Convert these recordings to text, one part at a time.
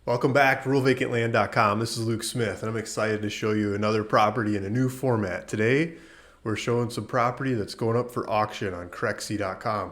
Welcome back to RuralVacantLand.com. This is Luke Smith, and I'm excited to show you another property in a new format. Today, we're showing some property that's going up for auction on QSRs.com.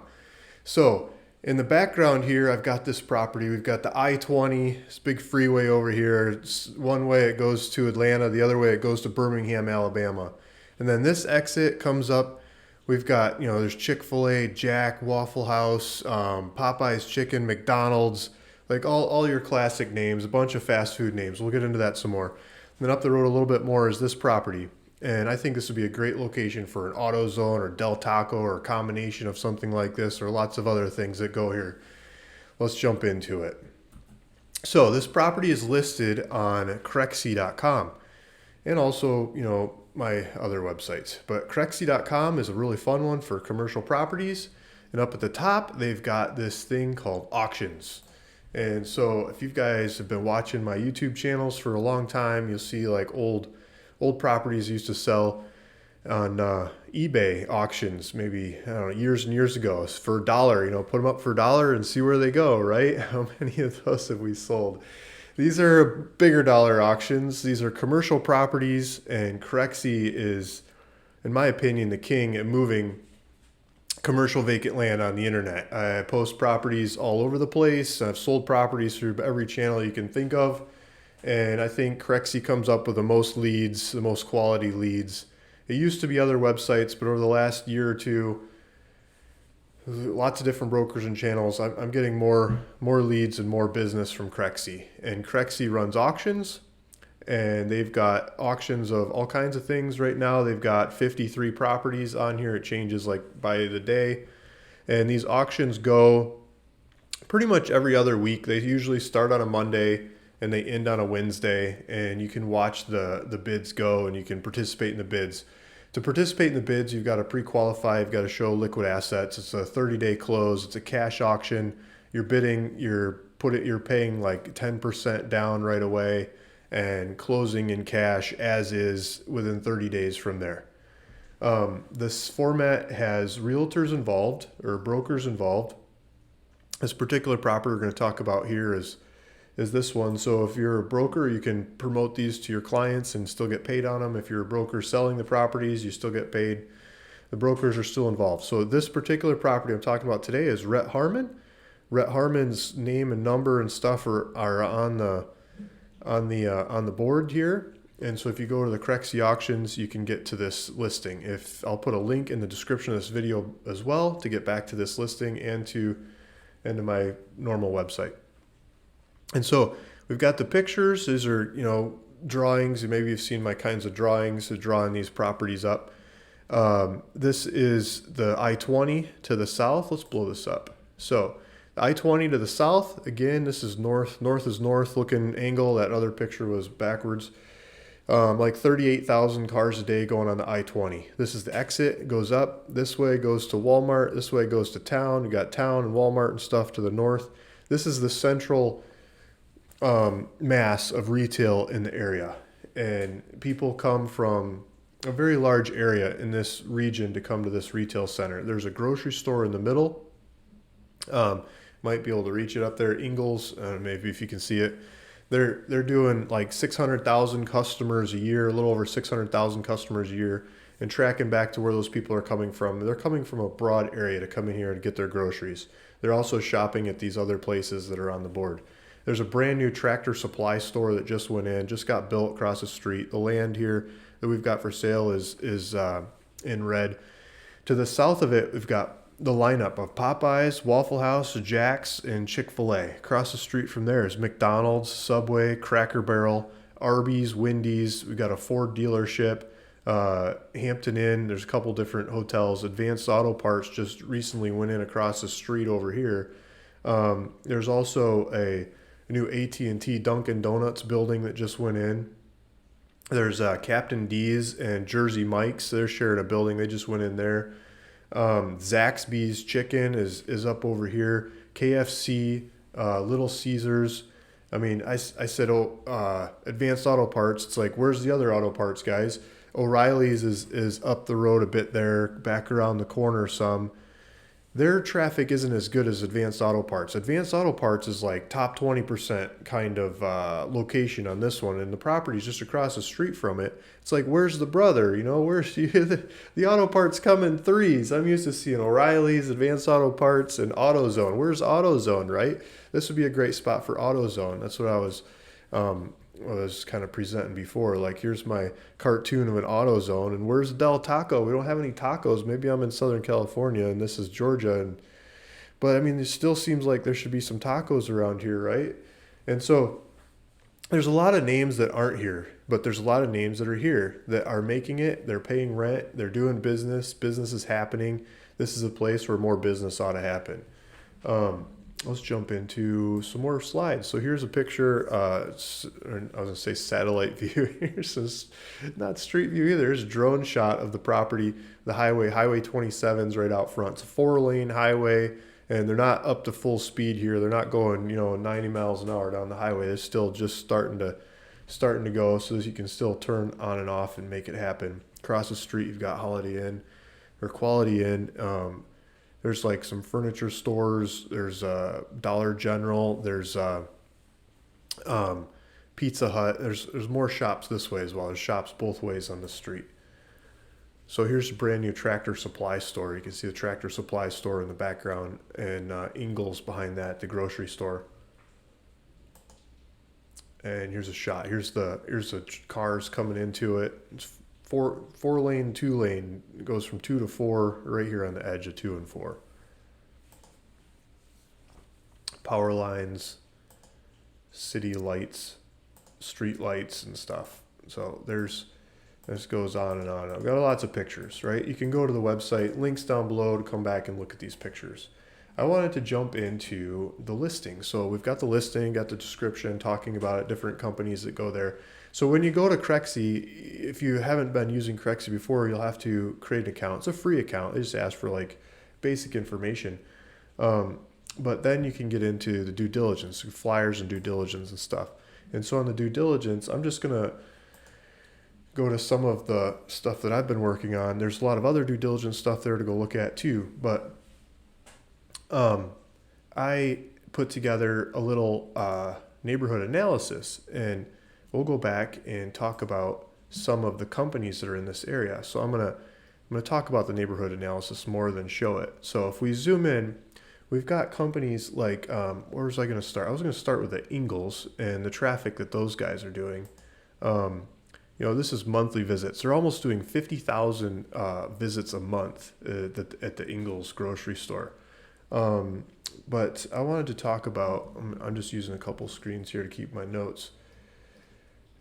So, in the background here, I've got this property. We've got the I-20, this big freeway over here. It's one way it goes to Atlanta, the other way it goes to Birmingham, Alabama. And then this exit comes up. We've got, there's Chick-fil-A, Jack, Waffle House, Popeye's Chicken, McDonald's, like all your classic names, a bunch of fast food names. We'll get into that some more. And then up the road a little bit more is this property. And I think this would be a great location for an AutoZone or Del Taco or a combination of something like this or lots of other things that go here. Let's jump into it. So this property is listed on QSRs.com and also, my other websites. But QSRs.com is a really fun one for commercial properties. And up at the top, they've got this thing called auctions. And so if you guys have been watching my YouTube channels for a long time, you'll see like old properties used to sell on eBay auctions, maybe, I don't know, years and years ago for $1, put them up for $1 and see where they go, right? How many of those have we sold? These are bigger dollar auctions. These are commercial properties, and QSRs is, in my opinion, the king at moving commercial vacant land on the internet. I post properties all over the place. I've sold properties through every channel you can think of. And I think QSRs comes up with the most leads, the most quality leads. It used to be other websites, but over the last year or two, lots of different brokers and channels. I'm getting more leads and more business from QSRs. And QSRs runs auctions. And they've got auctions of all kinds of things right now. They've got 53 properties on here. It changes like by the day. And these auctions go pretty much every other week. They usually start on a Monday and they end on a Wednesday. And you can watch the bids go and you can participate in the bids. To participate in the bids, you've got to pre-qualify. You've got to show liquid assets. It's a 30-day close. It's a cash auction. You're bidding. You're paying like 10% down right away, and closing in cash as is within 30 days from there. This format has realtors involved or brokers involved. This particular property we're going to talk about here is this one. So if you're a broker, you can promote these to your clients and still get paid on them. If you're a broker selling the properties, you still get paid. The brokers are still involved. So this particular property I'm talking about today is Rhett Harmon. Rhett Harmon's name and number and stuff are on the board here. And so if you go to the QSRs auctions, you can get to this listing. I'll put a link in the description of this video as well to get back to this listing and to my normal website. And so we've got the pictures. These are, drawings. Maybe you've seen my kinds of drawings of drawing these properties up. This is the I-20 to the south. Let's blow this up. So I-20 to the south, again, this is north is north looking angle. That other picture was backwards. Like 38,000 cars a day going on the I-20. This is the exit. It goes up. This way goes to Walmart. This way goes to town. You got town and Walmart and stuff to the north. This is the central mass of retail in the area. And people come from a very large area in this region to come to this retail center. There's a grocery store in the middle. Might be able to reach it up there. Ingles, maybe if you can see it. They're doing like 600,000 customers a year, a little over 600,000 customers a year, and tracking back to where those people are coming from. They're coming from a broad area to come in here and get their groceries. They're also shopping at these other places that are on the board. There's a brand new Tractor Supply store that just went in, just got built across the street. The land here that we've got for sale is in red. To the south of it, we've got the lineup of Popeyes, Waffle House, Jack's, and Chick-fil-A. Across the street from there is McDonald's, Subway, Cracker Barrel, Arby's, Wendy's. We've got a Ford dealership, Hampton Inn. There's a couple different hotels. Advanced Auto Parts just recently went in across the street over here. There's also a new AT&T Dunkin' Donuts building that just went in. There's Captain D's and Jersey Mike's. They're sharing a building. They just went in there. Zaxby's Chicken is up over here. KFC, Little Caesars. I mean, I said, Advanced Auto Parts. It's like, where's the other auto parts, guys? O'Reilly's is up the road a bit there, back around the corner some. their traffic isn't as good as Advanced Auto Parts. Advanced Auto Parts is like top 20% kind of location on this one, and the property's just across the street from it. It's like, where's the brother? You know, where's the auto parts come in threes. I'm used to seeing O'Reilly's, Advanced Auto Parts, and AutoZone. Where's AutoZone, right? This would be a great spot for AutoZone. That's what I was kind of presenting before. Like, here's my cartoon of an AutoZone, and where's Del Taco? We don't have any tacos. Maybe I'm in Southern California and this is Georgia, but I mean, it still seems like there should be some tacos around here, right? And so there's a lot of names that aren't here, but there's a lot of names that are here that are making it. They're paying rent. They're doing business. Business is happening. This is a place where more business ought to happen. Let's jump into some more slides. So here's a picture. I was going to say satellite view. Here's not street view either. Here's a drone shot of the property, the highway. Highway 27's right out front. It's a 4-lane highway, and they're not up to full speed here. They're not going, 90 miles an hour down the highway. They're still just starting to go, so that you can still turn on and off and make it happen. Across the street, you've got Holiday Inn or Quality Inn. There's like some furniture stores. There's Dollar General. There's Pizza Hut. There's more shops this way as well. There's shops both ways on the street. So here's a brand new Tractor Supply store. You can see the Tractor Supply store in the background, and Ingles behind that, the grocery store. And here's a shot. Here's the cars coming into it. It's four lane, 2-lane. It goes from 2 to 4 right here on the edge of 2 and 4. Power lines, city lights, street lights and stuff. So this goes on and on. I've got lots of pictures, right? You can go to the website, links down below to come back and look at these pictures. I wanted to jump into the listing. So we've got the listing, got the description, talking about it, different companies that go there. So when you go to Crexi, if you haven't been using Crexi before, you'll have to create an account. It's a free account. They just ask for like basic information. But then you can get into the due diligence, flyers and due diligence and stuff. And so on the due diligence, I'm just going to go to some of the stuff that I've been working on. There's a lot of other due diligence stuff there to go look at too. But I put together a little neighborhood analysis, and we'll go back and talk about some of the companies that are in this area. So I'm gonna talk about the neighborhood analysis more than show it. So if we zoom in, we've got companies like, where was I going to start? I was going to start with the Ingles and the traffic that those guys are doing. This is monthly visits. They're almost doing 50,000 visits a month at the Ingles grocery store. But I wanted to talk about, I'm just using a couple screens here to keep my notes.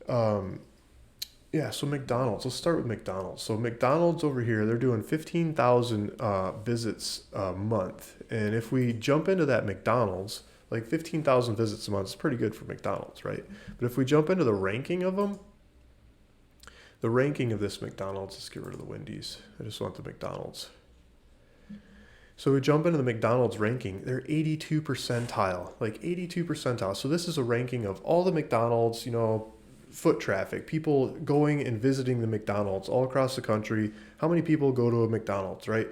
So McDonald's. Let's start with McDonald's. So McDonald's over here, they're doing 15,000 visits a month. And if we jump into that McDonald's, like 15,000 visits a month is pretty good for McDonald's, right? But if we jump into the ranking of them, the ranking of this McDonald's, let's get rid of the Wendy's. I just want the McDonald's. So we jump into the McDonald's ranking. They're 82 percentile, like 82 percentile. So this is a ranking of all the McDonald's, foot traffic, people going and visiting the McDonald's all across the country. How many people go to a McDonald's, right?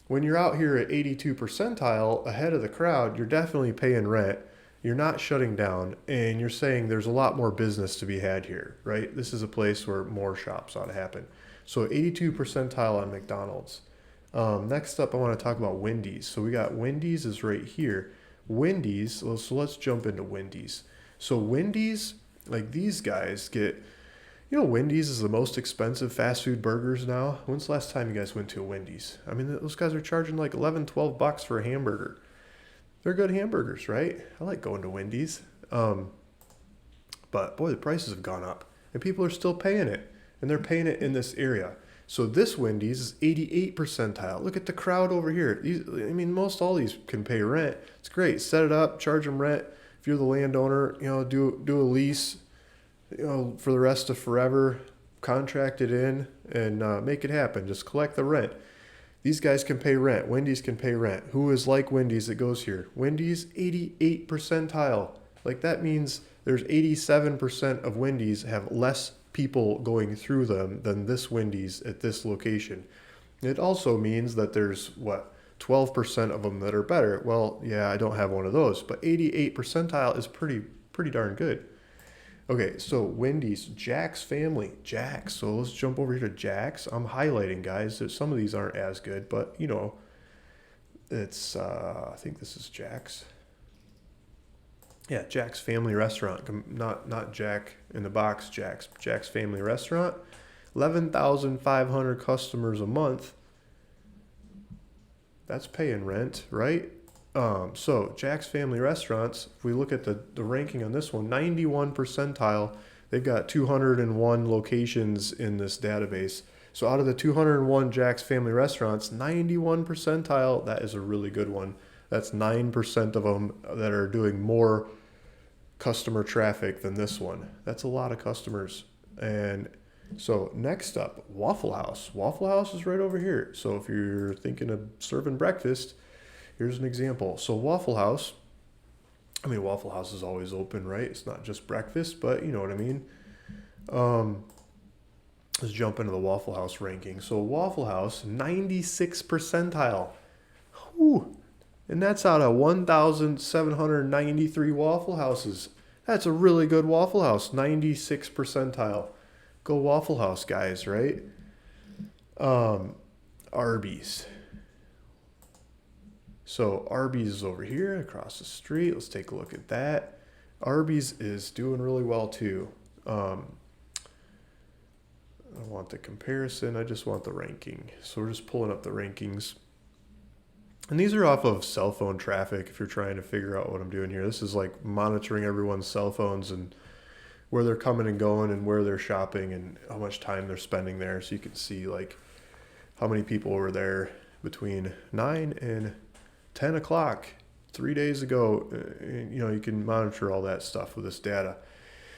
When you're out here at 82 percentile ahead of the crowd, you're definitely paying rent. You're not shutting down, and you're saying there's a lot more business to be had here, right? This is a place where more shops ought to happen. So 82 percentile on McDonald's. Next up, I want to talk about Wendy's. So we got Wendy's is right here. Wendy's, so let's jump into Wendy's. So Wendy's, like these guys get, Wendy's is the most expensive fast food burgers now. When's the last time you guys went to a Wendy's? I mean, those guys are charging like $11-12 for a hamburger. They're good hamburgers, right? I like going to Wendy's. But boy, the prices have gone up, and people are still paying it, and they're paying it in this area. So this Wendy's is 88 percentile. Look at the crowd over here. Most all these can pay rent. It's great. Set it up, charge them rent. If you're the landowner, do a lease, for the rest of forever, contract it in and make it happen. Just collect the rent. These guys can pay rent. Wendy's can pay rent. Who is like Wendy's that goes here? Wendy's 88 percentile. Like that means there's 87% of Wendy's have less people going through them than this Wendy's at this location. It also means that there's 12% of them that are better. Well, yeah, I don't have one of those, but 88 percentile is pretty darn good. Okay, so Wendy's, Jack's family, Jack's. So let's jump over here to Jack's. I'm highlighting, guys. Some of these aren't as good, but you know, it's I think this is Jack's. Yeah, Jack's Family Restaurant, not Jack in the Box. Jack's Family Restaurant, 11,500 customers a month. That's paying rent, right? So Jack's Family Restaurants, if we look at the ranking on this one, 91 percentile. They've got 201 locations in this database. So out of the 201 Jack's Family Restaurants, 91 percentile, that is a really good one. That's 9% of them that are doing more customer traffic than this one. That's a lot of customers. And so next up, Waffle House. Waffle House is right over here. So if you're thinking of serving breakfast, here's an example. So Waffle House is always open, right? It's not just breakfast, but you know what I mean. Let's jump into the Waffle House ranking. So Waffle House, 96 percentile. Whew. And that's out of 1,793 Waffle Houses. That's a really good Waffle House, 96 percentile. Go Waffle House, guys, right? Arby's. So Arby's is over here across the street. Let's take a look at that. Arby's is doing really well too. I don't want the comparison. I just want the ranking. So we're just pulling up the rankings. And these are off of cell phone traffic if you're trying to figure out what I'm doing here. This is like monitoring everyone's cell phones and where they're coming and going and where they're shopping and how much time they're spending there. So you can see like how many people were there between 9 and 10 o'clock 3 days ago. You know, you can monitor all that stuff with this data.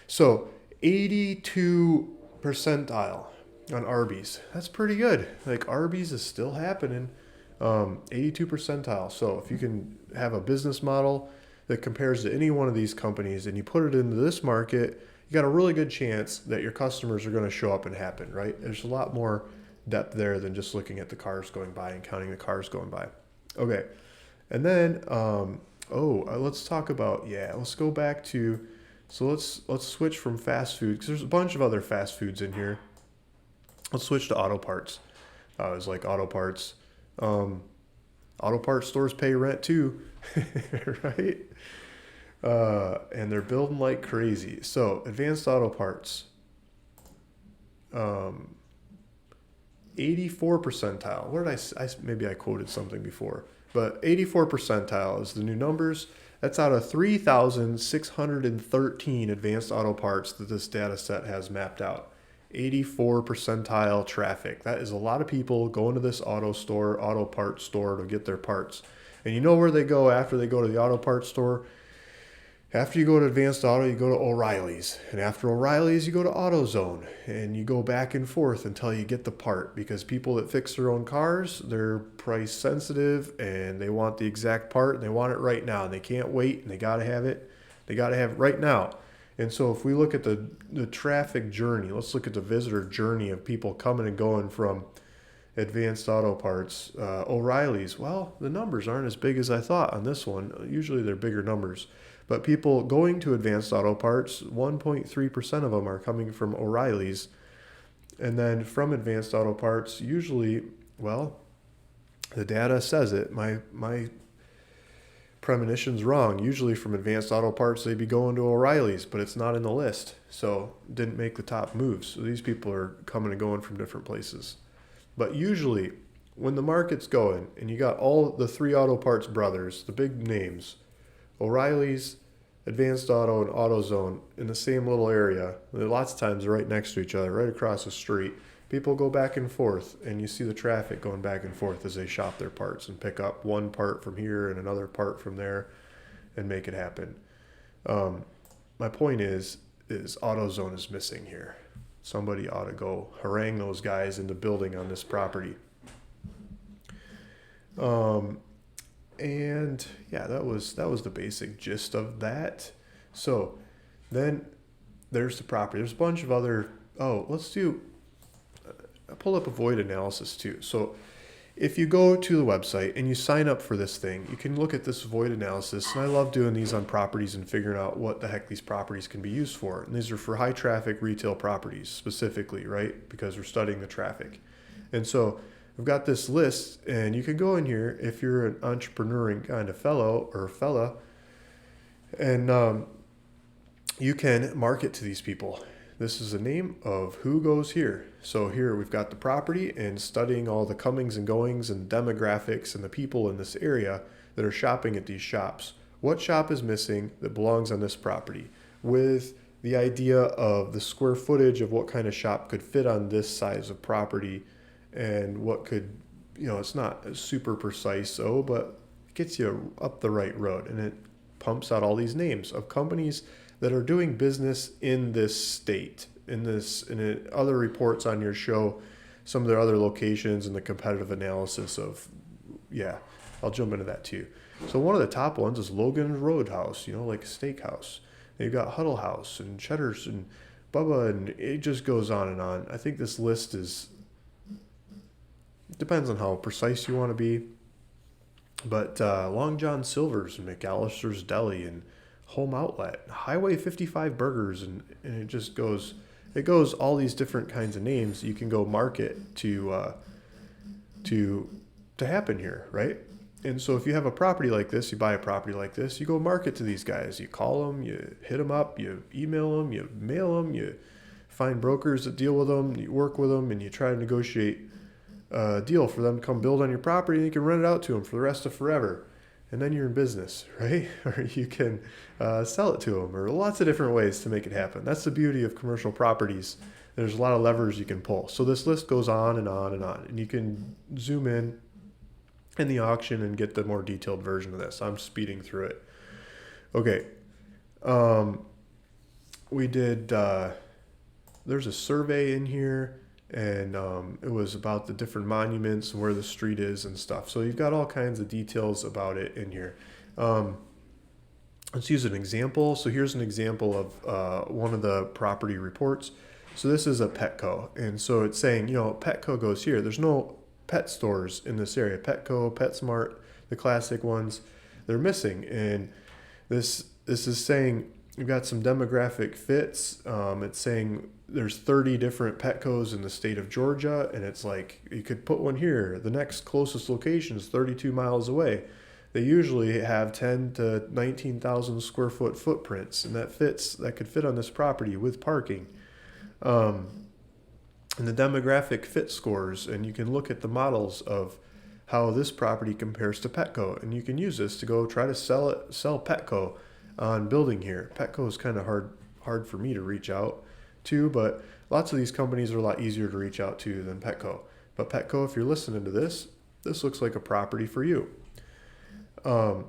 So 82 percentile on Arby's. That's pretty good. Like Arby's is still happening. 82 percentile. So if you can have a business model that compares to any one of these companies and you put it into this market, you got a really good chance that your customers are going to show up and happen, right? There's a lot more depth there than just looking at the cars going by and counting the cars going by. Okay. And then, let's talk about, let's go back to, so let's switch from fast food because there's a bunch of other fast foods in here. Let's switch to auto parts. It's like auto parts. Auto parts stores pay rent too, right? And they're building like crazy. So advanced auto parts, 84 percentile. Where did I maybe I quoted something before, but 84 percentile is the new numbers. That's out of 3,613 advanced auto parts that this data set has mapped out. 84 percentile traffic. That is a lot of people going to this auto parts store to get their parts. And you know where they go after they go to the auto parts store? After you go to Advanced Auto, you go to O'Reilly's. And after O'Reilly's, you go to AutoZone. And you go back and forth until you get the part. Because people that fix their own cars, they're price sensitive and they want the exact part and they want it right now. And they can't wait and they got to have it. They got to have it right now. And so if we look at the traffic journey, let's look at the visitor journey of people coming and going from Advanced Auto Parts, O'Reilly's. Well, the numbers aren't as big as I thought on this one. Usually they're bigger numbers. But people going to Advanced Auto Parts, 1.3% of them are coming from O'Reilly's. And then from Advanced Auto Parts, usually, well, the data says it. My premonition's wrong. Usually from Advanced Auto Parts, they'd be going to O'Reilly's, but it's not in the list. So didn't make the top moves. So these people are coming and going from different places. But usually when the market's going and you got all the three auto parts brothers, the big names, O'Reilly's, Advanced Auto, and AutoZone in the same little area, lots of times they're right next to each other, right across the street. People go back and forth, and you see the traffic going back and forth as they shop their parts and pick up one part from here and another part from there and make it happen. My point is AutoZone is missing here. Somebody ought to go harangue those guys into building on this property. And yeah, that was the basic gist of that. So then there's the property. There's a bunch of other, let's do, I pulled up a void analysis too. So if you go to the website and you sign up for this thing, you can look at this void analysis. And I love doing these on properties and figuring out what the heck these properties can be used for. And these are for high traffic retail properties specifically, right? Because we're studying the traffic. And so I've got this list, and you can go in here if you're an entrepreneuring kind of fellow or fella, and you can market to these people. This is the name of who goes here. So here we've got the property and studying all the comings and goings and demographics and the people in this area that are shopping at these shops. What shop is missing that belongs on this property, with the idea of the square footage of what kind of shop could fit on this size of property, and what could, it's not super precise, but it gets you up the right road, and it pumps out all these names of companies that are doing business in this state. And other reports on your show some of their other locations and the competitive analysis of, I'll jump into that too. So one of the top ones is Logan Roadhouse, like a steakhouse. And you've got Huddle House and Cheddar's and Bubba, and it just goes on and on. I think this list depends on how precise you want to be. But Long John Silver's and McAllister's Deli and Home Outlet, Highway 55 Burgers, and it just goes, all these different kinds of names you can go market to happen here, right? And so if you have a property like this, you buy a property like this, you go market to these guys. You call them, you hit them up, you email them, you mail them, you find brokers that deal with them, you work with them, and you try to negotiate a deal for them to come build on your property, and you can rent it out to them for the rest of forever. And then you're in business, right? Or you can sell it to them, or lots of different ways to make it happen. That's the beauty of commercial properties. There's a lot of levers you can pull. So this list goes on and on and on. And you can zoom in the auction and get the more detailed version of this. I'm speeding through it. Okay. We did, there's a survey in here, and it was about the different monuments and where the street is and stuff. So you've got all kinds of details about it in here. Let's use an example. So here's an example of one of the property reports. So this is a Petco, and so it's saying, Petco goes here. There's no pet stores in this area. Petco, PetSmart, the classic ones, they're missing. And this is saying you've got some demographic fits. It's saying there's 30 different Petcos in the state of Georgia, and it's like you could put one here. The next closest location is 32 miles away. They usually have 10 to 19,000 square foot footprints, and that could fit on this property with parking. And the demographic fit scores, and you can look at the models of how this property compares to Petco, and you can use this to go try to sell Petco on building here. Petco is kind of hard for me to reach out to, but lots of these companies are a lot easier to reach out to than Petco. But Petco, if you're listening to this looks like a property for you. And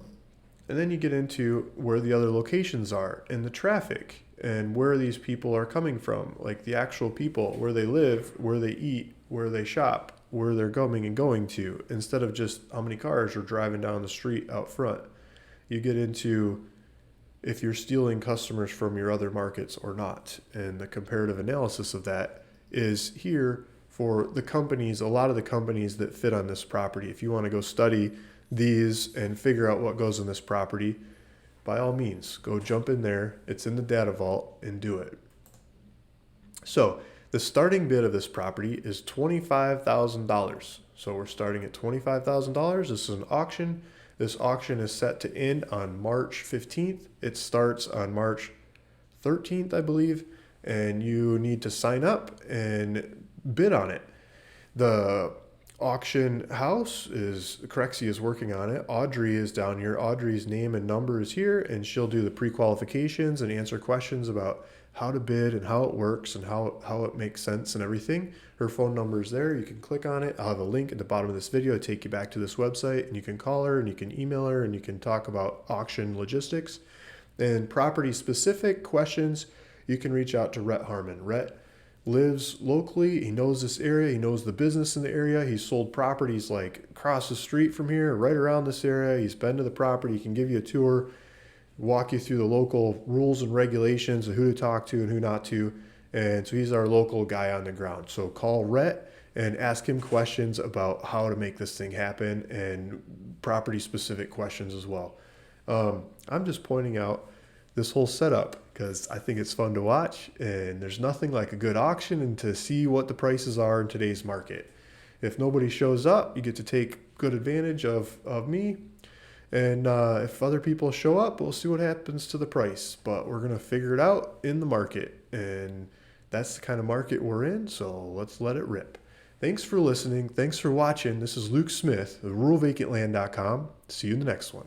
then you get into where the other locations are and the traffic and where these people are coming from, like the actual people, where they live, where they eat, where they shop, where they're coming and going to, instead of just how many cars are driving down the street out front. You get into if you're stealing customers from your other markets or not. And the comparative analysis of that is here for the companies, a lot of the companies that fit on this property. If you want to go study these and figure out what goes in this property, by all means, go jump in there. It's in the data vault and do it. So the starting bid of this property is $25,000. So we're starting at $25,000. This is an auction. This auction is set to end on March 15th. It starts on March 13th, I believe, and you need to sign up and bid on it. The auction house is, Crexy is working on it. Audrey is down here. Audrey's name and number is here, and she'll do the pre-qualifications and answer questions about how to bid and how it works and how it makes sense and everything. Her phone number is there. You can click on it. I'll have a link at the bottom of this video to take you back to this website, and you can call her and you can email her and you can talk about auction logistics. And property specific questions, you can reach out to Rhett Harmon. Rhett lives locally. He knows this area. He knows the business in the area. He's sold properties like across the street from here, right around this area. He's been to the property. He can give you a tour, walk you through the local rules and regulations of who to talk to and who not to. And so he's our local guy on the ground. So call Rhett and ask him questions about how to make this thing happen and property specific questions as well. I'm just pointing out this whole setup because I think it's fun to watch, and there's nothing like a good auction and to see what the prices are in today's market. If nobody shows up, you get to take good advantage of me. And if other people show up, we'll see what happens to the price. But we're going to figure it out in the market. And that's the kind of market we're in. So let's let it rip. Thanks for listening. Thanks for watching. This is Luke Smith of ruralvacantland.com. See you in the next one.